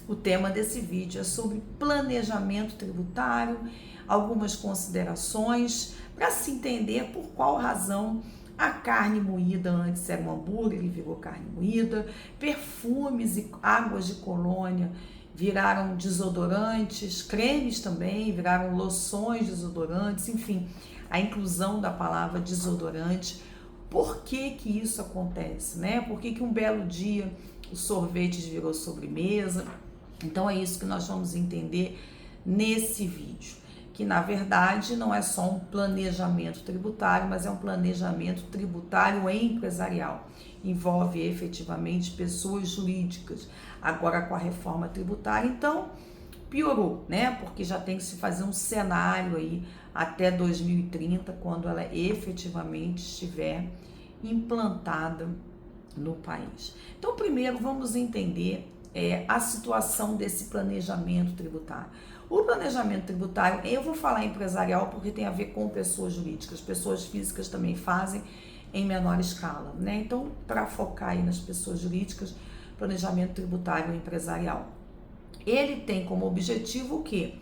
O tema desse vídeo é sobre planejamento tributário, algumas considerações para se entender por qual razão a carne moída antes era um hambúrguer e virou carne moída, perfumes e águas de colônia viraram desodorantes, cremes também viraram loções desodorantes, enfim, a inclusão da palavra desodorante. Por que que isso acontece, né? Por que que um belo dia o sorvete virou sobremesa? Então é isso que nós vamos entender nesse vídeo, que na verdade não é só um planejamento tributário, mas é um planejamento tributário empresarial. Envolve efetivamente pessoas jurídicas. Agora com a reforma tributária, então piorou, né? Porque já tem que se fazer um cenário aí até 2030, quando ela efetivamente estiver implantada no país. Então primeiro vamos entender a situação desse planejamento tributário. O planejamento tributário, eu vou falar empresarial porque tem a ver com pessoas jurídicas, pessoas físicas também fazem em menor escala, né? Então, para focar aí nas pessoas jurídicas, planejamento tributário empresarial. Ele tem como objetivo o quê?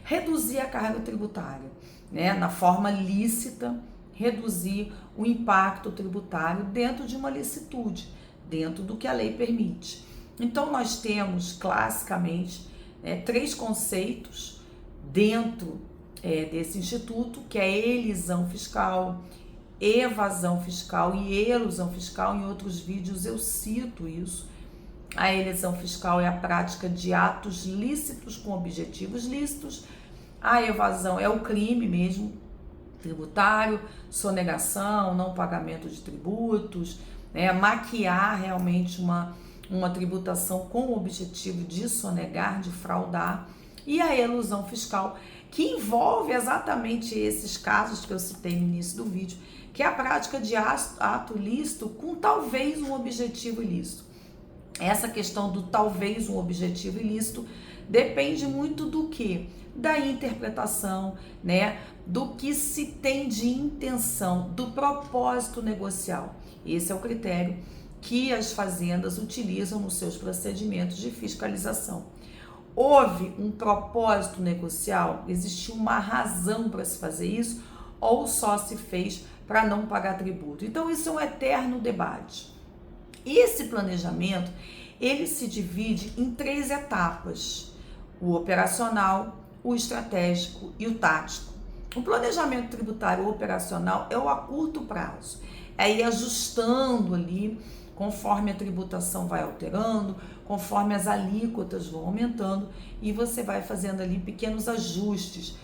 Reduzir a carga tributária, né? Na forma lícita, reduzir o impacto tributário dentro de uma licitude, dentro do que a lei permite. Então, nós temos classicamente três conceitos dentro desse instituto, que é elisão fiscal, evasão fiscal e elusão fiscal. Em outros vídeos eu cito isso. A elisão fiscal é a prática de atos lícitos com objetivos lícitos. A evasão é o crime mesmo, tributário, sonegação, não pagamento de tributos, maquiar realmente uma tributação com o objetivo de sonegar, de fraudar, e a elusão fiscal, que envolve exatamente esses casos que eu citei no início do vídeo, que é a prática de ato lícito com talvez um objetivo ilícito. Essa questão do talvez um objetivo ilícito depende muito do que? Da interpretação, né? Do que se tem de intenção, do propósito negocial. Esse é o critério que as fazendas utilizam nos seus procedimentos de fiscalização. Houve um propósito negocial? Existiu uma razão para se fazer isso? Ou só se fez para não pagar tributo? Então isso é um eterno debate. Esse planejamento, ele se divide em três etapas: o operacional, o estratégico e o tático. O planejamento tributário operacional é o a curto prazo, é ir ajustando ali conforme a tributação vai alterando, conforme as alíquotas vão aumentando, e você vai fazendo ali pequenos ajustes.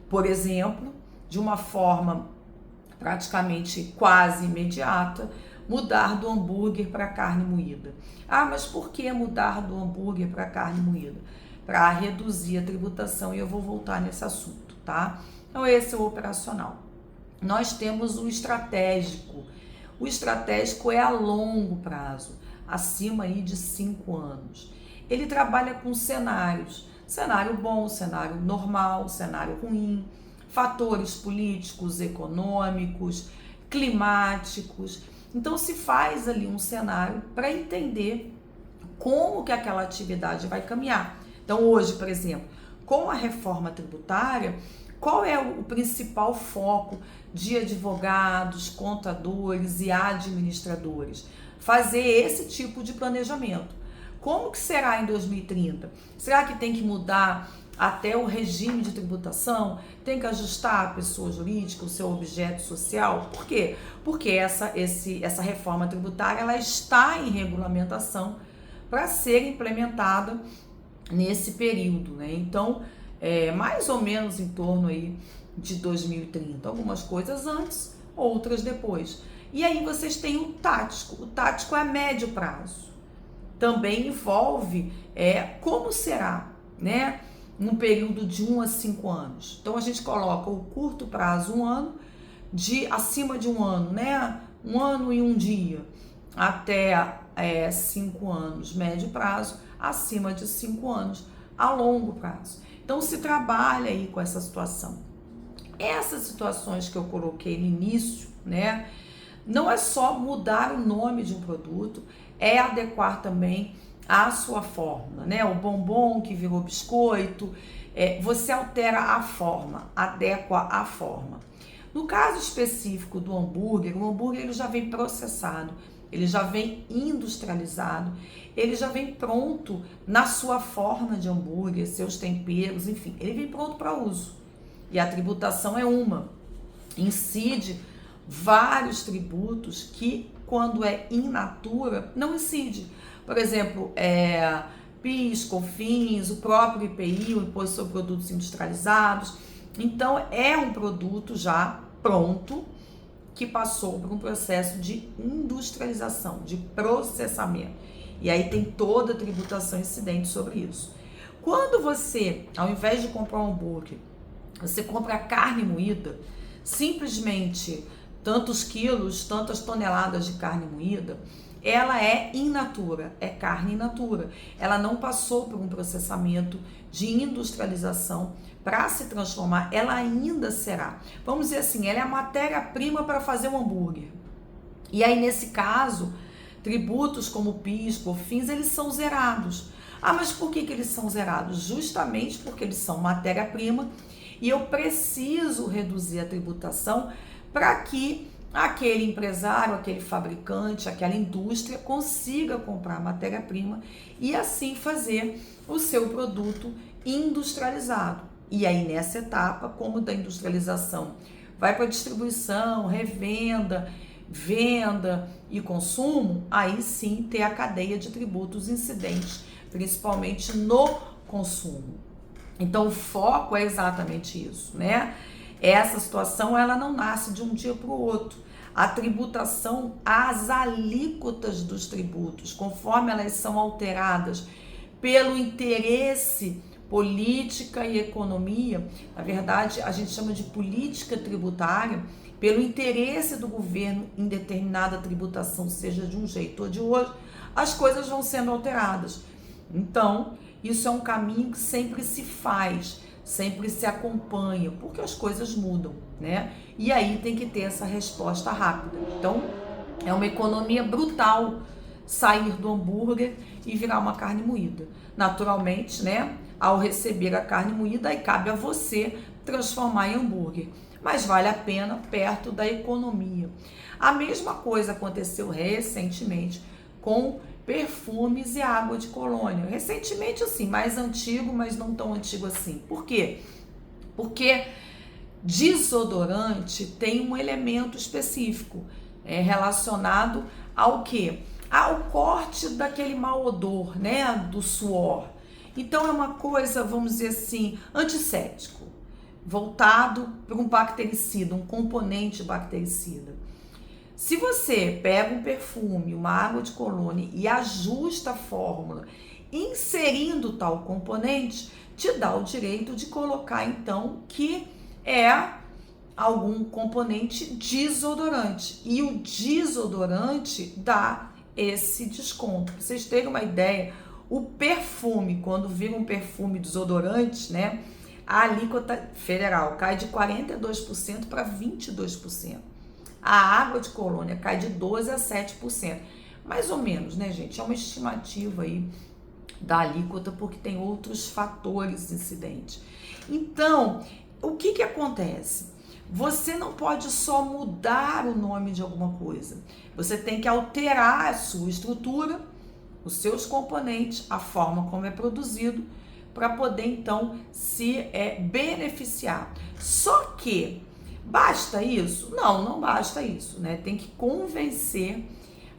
Por exemplo, de uma forma praticamente quase imediata, mudar do hambúrguer para carne moída. Ah, mas por que mudar do hambúrguer para carne moída? Para reduzir a tributação, e eu vou voltar nesse assunto, tá? Então esse é o operacional. Nós temos o estratégico. O estratégico é a longo prazo, acima aí de 5 anos. Ele trabalha com cenários, cenário bom, cenário normal, cenário ruim, fatores políticos, econômicos, climáticos. Então se faz ali um cenário para entender como que aquela atividade vai caminhar. Então hoje, por exemplo, com a reforma tributária, qual é o principal foco de advogados, contadores e administradores? Fazer esse tipo de planejamento. Como que será em 2030? Será que tem que mudar até o regime de tributação? Tem que ajustar a pessoa jurídica, o seu objeto social? Por quê? Porque essa reforma tributária ela está em regulamentação para ser implementada nesse período, né? Então, mais ou menos em torno aí de 2030, algumas coisas antes, outras depois. E aí vocês têm o tático. O tático é a médio prazo. Também envolve como será, né? Num período de 1 a 5 anos. Então a gente coloca o curto prazo, 1 ano, acima de 1 ano, né? 1 ano e 1 dia, até 5 anos, médio prazo, acima de 5 anos, a longo prazo. Então se trabalha aí com essa situação. essas situações que eu coloquei no início, né? Não é só mudar o nome de um produto, é adequar também a sua forma, né? O bombom que virou biscoito, você altera a forma, adequa a forma. No caso específico do hambúrguer, o hambúrguer ele já vem processado, ele já vem industrializado, ele já vem pronto na sua forma de hambúrguer, seus temperos, enfim, ele vem pronto para uso. E a tributação é uma, incide vários tributos que, quando é in natura, não incide. Por exemplo, PIS, COFINS, o próprio IPI, o Imposto sobre Produtos Industrializados. Então, é um produto já pronto que passou por um processo de industrialização, de processamento. E aí tem toda a tributação incidente sobre isso. Quando você, ao invés de comprar um hambúrguer, você compra carne moída, simplesmente tantos quilos, tantas toneladas de carne moída, ela é in natura, é carne in natura. Ela não passou por um processamento de industrialização para se transformar, ela ainda será. Vamos dizer assim, ela é a matéria-prima para fazer um hambúrguer. E aí, nesse caso, tributos como PIS, COFINS, eles são zerados. Ah, mas por que eles são zerados? Justamente porque eles são matéria-prima e eu preciso reduzir a tributação para que aquele empresário, aquele fabricante, aquela indústria consiga comprar matéria-prima e assim fazer o seu produto industrializado. E aí nessa etapa, como da industrialização vai para distribuição, revenda, venda e consumo, aí sim ter a cadeia de tributos incidentes, principalmente no consumo. Então o foco é exatamente isso, né? Essa situação ela não nasce de um dia para o outro. A tributação, as alíquotas dos tributos, conforme elas são alteradas pelo interesse, política e economia, na verdade a gente chama de política tributária, pelo interesse do governo em determinada tributação, seja de um jeito ou de outro, as coisas vão sendo alteradas. Então, isso é um caminho que sempre se faz, sempre se acompanha, porque as coisas mudam, né? E aí tem que ter essa resposta rápida. Então, é uma economia brutal sair do hambúrguer e virar uma carne moída. Naturalmente, né? Ao receber a carne moída, aí cabe a você transformar em hambúrguer. Mas vale a pena perto da economia. A mesma coisa aconteceu recentemente com perfumes e água de colônia. Recentemente, assim, mais antigo, mas não tão antigo assim. Por quê? Porque desodorante tem um elemento específico relacionado ao quê? Ao corte daquele mau odor, né? Do suor. Então é uma coisa, vamos dizer assim, antisséptico, voltado para um bactericida, um componente bactericida. Se você pega um perfume, uma água de colônia e ajusta a fórmula, inserindo tal componente, te dá o direito de colocar então que é algum componente desodorante. E o desodorante dá esse desconto. Pra vocês terem uma ideia, o perfume, quando vira um perfume desodorante, né, a alíquota federal cai de 42% para 22%. A água de colônia cai de 12% a 7%. Mais ou menos, né, gente? É uma estimativa aí da alíquota, porque tem outros fatores incidentes. Então, o que acontece? Você não pode só mudar o nome de alguma coisa. Você tem que alterar a sua estrutura, os seus componentes, a forma como é produzido, para poder, então, se beneficiar. Só que basta isso? Não, não basta isso, né? Tem que convencer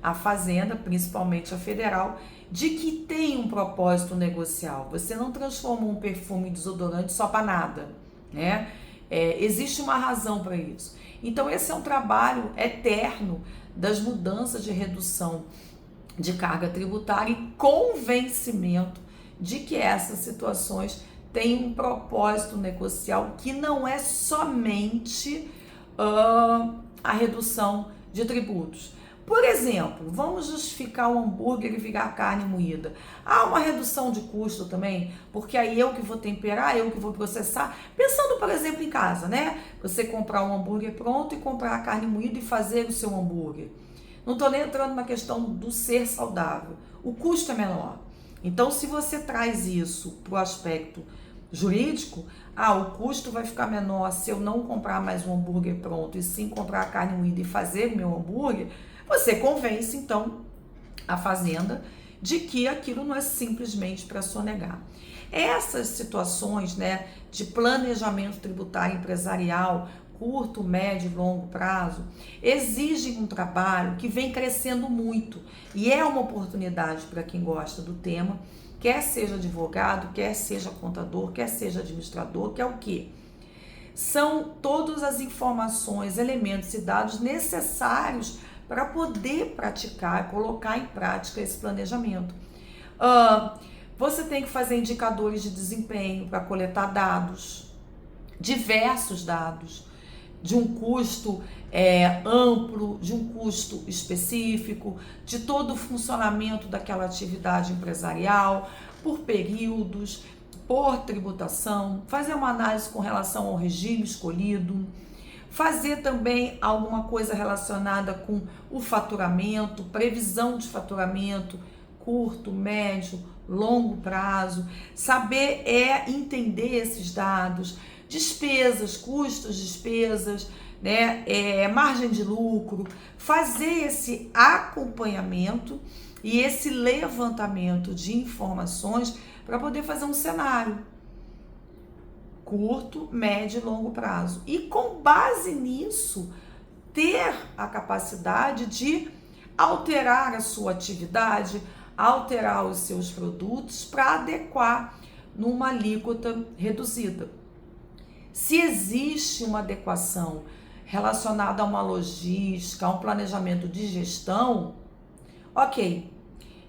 a Fazenda, principalmente a federal, de que tem um propósito negocial. Você não transforma um perfume em desodorante só para nada, né? Existe uma razão para isso. Então, esse é um trabalho eterno das mudanças de redução de carga tributária e convencimento de que essas situações têm um propósito negocial que não é somente a redução de tributos, Por exemplo, vamos justificar o hambúrguer e virar carne moída. Há uma redução de custo também, porque aí eu que vou temperar, eu que vou processar. Pensando, por exemplo, em casa, né? Você comprar um hambúrguer pronto e comprar a carne moída e fazer o seu hambúrguer. Não estou nem entrando na questão do ser saudável. O custo é menor. Então, se você traz isso para o aspecto jurídico, o custo vai ficar menor se eu não comprar mais um hambúrguer pronto e sim comprar a carne moída e fazer o meu hambúrguer, você convence, então, a fazenda de que aquilo não é simplesmente para sonegar. Essas situações, né, de planejamento tributário empresarial, curto, médio e longo prazo, exigem um trabalho que vem crescendo muito e é uma oportunidade para quem gosta do tema, quer seja advogado, quer seja contador, quer seja administrador, que é o quê? São todas as informações, elementos e dados necessários para poder praticar, colocar em prática esse planejamento. Você tem que fazer indicadores de desempenho para coletar dados, diversos dados, de um custo amplo, de um custo específico, de todo o funcionamento daquela atividade empresarial, por períodos, por tributação, fazer uma análise com relação ao regime escolhido, fazer também alguma coisa relacionada com o faturamento, previsão de faturamento, curto, médio, longo prazo, saber entender esses dados, despesas, custos, despesas, né, margem de lucro, fazer esse acompanhamento e esse levantamento de informações para poder fazer um cenário curto, médio e longo prazo. E com base nisso, ter a capacidade de alterar a sua atividade, alterar os seus produtos para adequar numa alíquota reduzida. Se existe uma adequação relacionada a uma logística, a um planejamento de gestão, ok,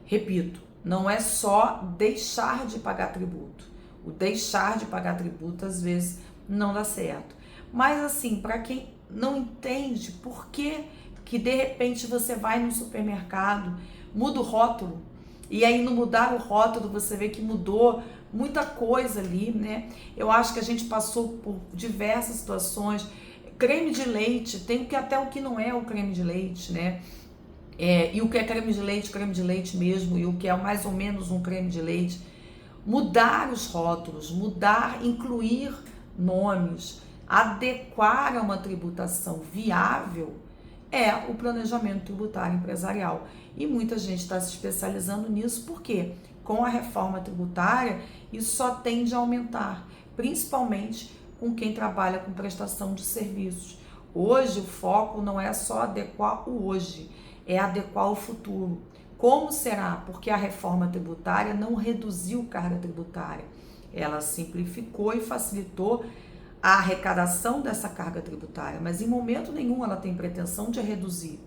repito, não é só deixar de pagar tributo. O deixar de pagar tributo às vezes não dá certo. Mas assim, para quem não entende por que de repente você vai no supermercado, muda o rótulo, e aí no mudar o rótulo você vê que mudou muita coisa ali, né? Eu acho que a gente passou por diversas situações. Creme de leite, tem até o que não é o creme de leite, né? E o que é creme de leite mesmo, e o que é mais ou menos um creme de leite. Mudar os rótulos, incluir nomes, adequar a uma tributação viável é o planejamento tributário empresarial. E muita gente está se especializando nisso, porque com a reforma tributária isso só tende a aumentar, principalmente com quem trabalha com prestação de serviços. Hoje o foco não é só adequar o hoje, é adequar o futuro. Como será? Porque a reforma tributária não reduziu carga tributária, ela simplificou e facilitou a arrecadação dessa carga tributária, mas em momento nenhum ela tem pretensão de reduzir.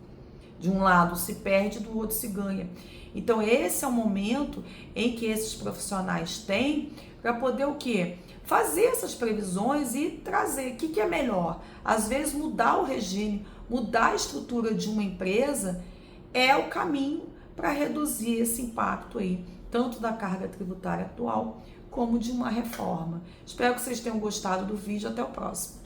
De um lado se perde, do outro se ganha. Então esse é o momento em que esses profissionais têm para poder o quê? Fazer essas previsões e trazer o que é melhor. Às vezes mudar o regime, mudar a estrutura de uma empresa é o caminho para reduzir esse impacto aí, tanto da carga tributária atual como de uma reforma. Espero que vocês tenham gostado do vídeo. Até o próximo.